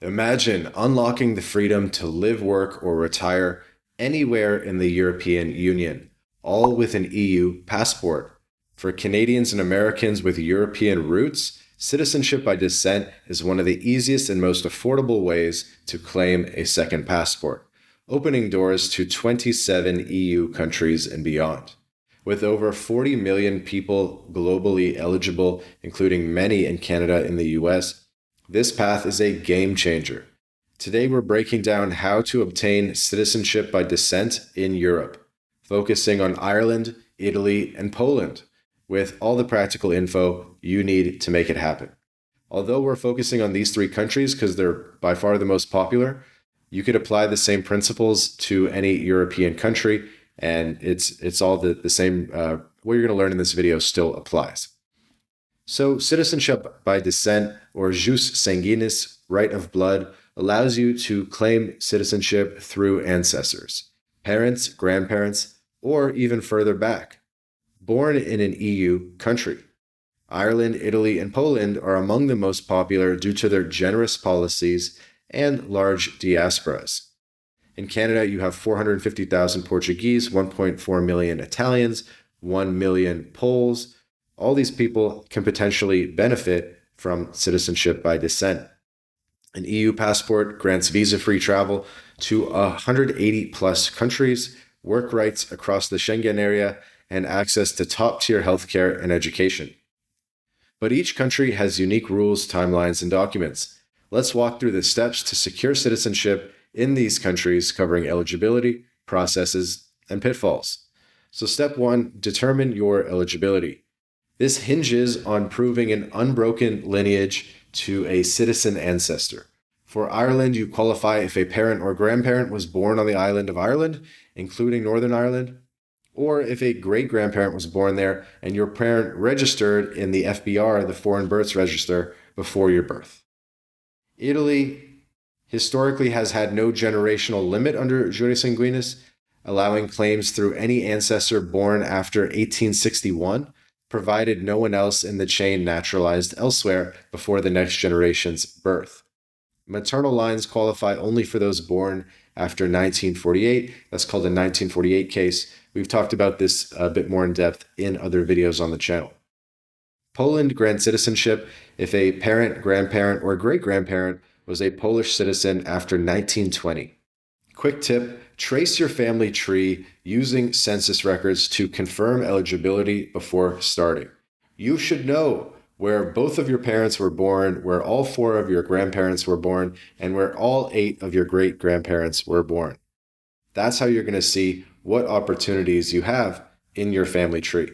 Imagine unlocking the freedom to live, work, or retire anywhere in the European Union, all with an EU passport. For Canadians and Americans with European roots, citizenship by descent is one of the easiest and most affordable ways to claim a second passport, opening doors to 27 EU countries and beyond. With over 40 million people globally eligible, including many in Canada and the US, this path is a game changer. Today we're breaking down how to obtain citizenship by descent in Europe, focusing on Ireland, Italy, and Poland, with all the practical info you need to make it happen. Although we're focusing on these three countries because they're by far the most popular, you could apply the same principles to any European country, and it's all the same. What you're going to learn in this video still applies. So citizenship by descent, or jus sanguinis, right of blood, allows you to claim citizenship through ancestors, parents, grandparents, or even further back, born in an EU country. Ireland, Italy, and Poland are among the most popular due to their generous policies and large diasporas. In Canada, you have 450,000 Portuguese, 1.4 million Italians, 1 million Poles. All these people can potentially benefit from citizenship by descent. An EU passport grants visa-free travel to 180 plus countries, work rights across the Schengen area, and access to top-tier healthcare and education. But each country has unique rules, timelines, and documents. Let's walk through the steps to secure citizenship in these countries, covering eligibility, processes, and pitfalls. So step 1, determine your eligibility. This hinges on proving an unbroken lineage to a citizen ancestor. For Ireland, you qualify if a parent or grandparent was born on the island of Ireland, including Northern Ireland, or if a great-grandparent was born there and your parent registered in the FBR, the Foreign Births Register, before your birth. Italy historically has had no generational limit under juris sanguinis, allowing claims through any ancestor born after 1861, provided no one else in the chain naturalized elsewhere before the next generation's birth. Maternal lines qualify only for those born after 1948. That's called a 1948 case. We've talked about this a bit more in depth in other videos on the channel. Poland grants citizenship if a parent, grandparent, or great-grandparent was a Polish citizen after 1920. Quick tip, trace your family tree using census records to confirm eligibility before starting. You should know where both of your parents were born, where all 4 of your grandparents were born, and where all 8 of your great-grandparents were born. That's how you're going to see what opportunities you have in your family tree.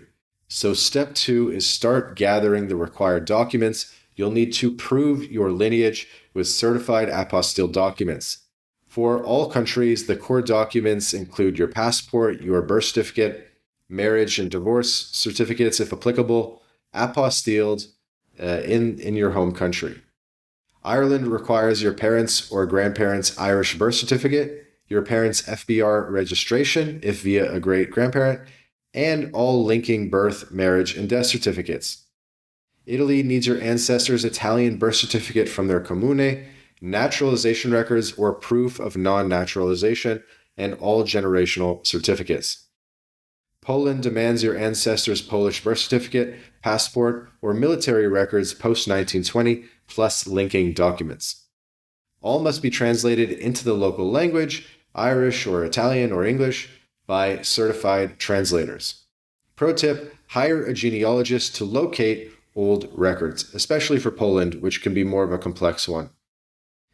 So step 2 is start gathering the required documents. You'll need to prove your lineage with certified apostille documents. For all countries, the core documents include your passport, your birth certificate, marriage and divorce certificates if applicable, apostilled in your home country. Ireland requires your parents' or grandparents' Irish birth certificate, your parents' FBR registration if via a great-grandparent, and all linking birth, marriage, and death certificates. Italy needs your ancestors' Italian birth certificate from their comune, naturalization records or proof of non-naturalization, and all generational certificates. Poland demands your ancestors' Polish birth certificate, passport, or military records post-1920, plus linking documents. All must be translated into the local language, Irish or Italian or English, by certified translators. Pro tip, hire a genealogist to locate old records, especially for Poland, which can be more of a complex one.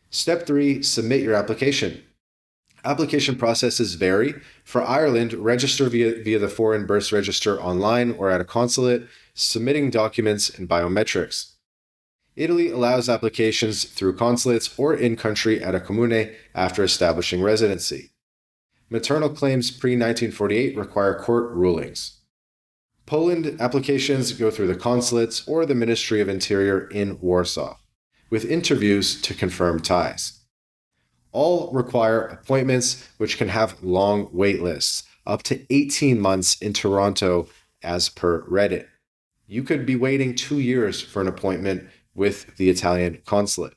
Step 3, submit your application. Application processes vary. For Ireland, register via the Foreign Births Register online or at a consulate, submitting documents and biometrics. Italy allows applications through consulates or in-country at a comune after establishing residency. Maternal claims pre-1948 require court rulings. Poland applications go through the consulates or the Ministry of Interior in Warsaw, with interviews to confirm ties. All require appointments, which can have long wait lists, up to 18 months in Toronto as per Reddit. You could be waiting 2 years for an appointment with the Italian consulate.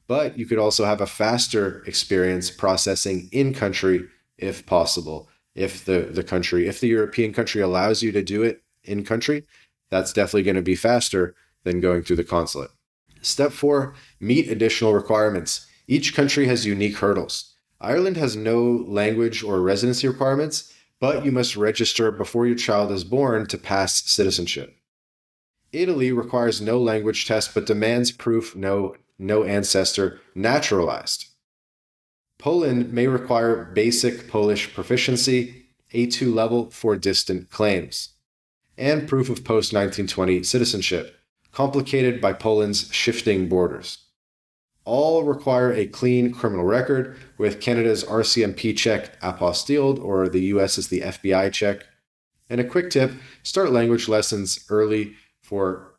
but you could also have a faster experience processing in country if possible. If if the European country allows you to do it in country, that's definitely going to be faster than going through the consulate. Step 4, meet additional requirements. Each country has unique hurdles. Ireland has no language or residency requirements, but you must register before your child is born to pass citizenship. Italy requires no language test but demands proof no ancestor naturalized. Poland may require basic Polish proficiency, A2 level for distant claims, and proof of post-1920 citizenship, complicated by Poland's shifting borders. All require a clean criminal record, with Canada's RCMP check apostilled, or the US's the FBI check. And a quick tip, start language lessons early for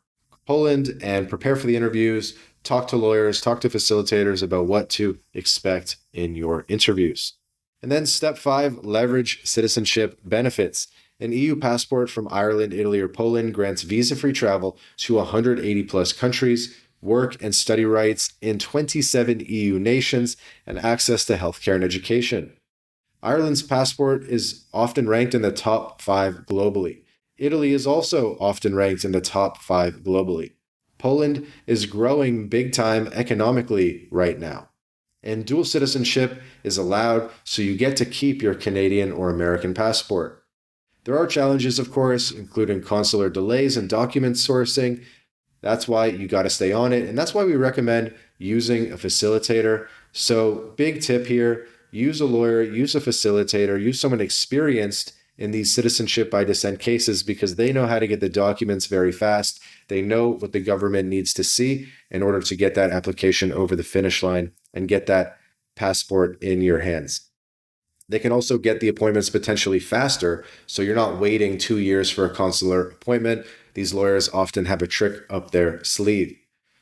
Poland and prepare for the interviews. Talk to lawyers, talk to facilitators about what to expect in your interviews. And then step 5, leverage citizenship benefits. An EU passport from Ireland, Italy, or Poland grants visa-free travel to 180 plus countries, work and study rights in 27 EU nations, and access to healthcare and education. Ireland's passport is often ranked in the top 5 globally. Italy is also often ranked in the top 5 globally. Poland is growing big time economically right now. And dual citizenship is allowed, so you get to keep your Canadian or American passport. There are challenges, of course, including consular delays and document sourcing. That's why you got to stay on it, and that's why we recommend using a facilitator. So, big tip here, use a lawyer, use a facilitator, use someone experienced in these citizenship by descent cases, because they know how to get the documents very fast. They know what the government needs to see in order to get that application over the finish line and get that passport in your hands. They can also get the appointments potentially faster, so you're not waiting 2 years for a consular appointment. These lawyers often have a trick up their sleeve.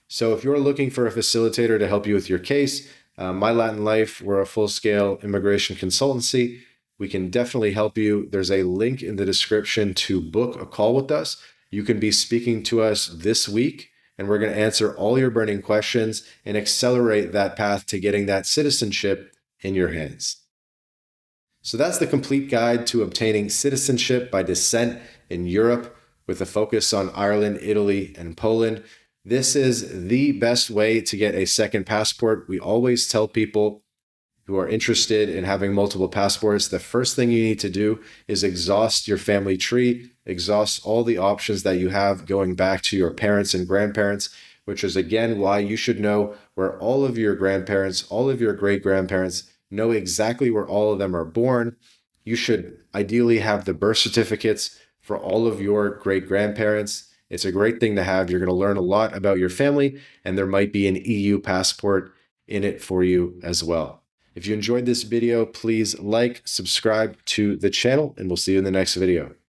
So if you're looking for a facilitator to help you with your case, MyLatinLife, we're a full-scale immigration consultancy. We can definitely help you. There's a link in the description to book a call with us. You can be speaking to us this week, and we're going to answer all your burning questions and accelerate that path to getting that citizenship in your hands. So that's the complete guide to obtaining citizenship by descent in Europe, with a focus on Ireland, Italy, and Poland. This is the best way to get a second passport. We always tell people who are interested in having multiple passports, the first thing you need to do is exhaust your family tree, exhaust all the options that you have going back to your parents and grandparents, which is again why you should know where all of your grandparents, all of your great-grandparents, know exactly where all of them are born. You should ideally have the birth certificates for all of your great-grandparents. It's a great thing to have. You're going to learn a lot about your family, and there might be an EU passport in it for you as well. If you enjoyed this video, please like, subscribe to the channel, and we'll see you in the next video.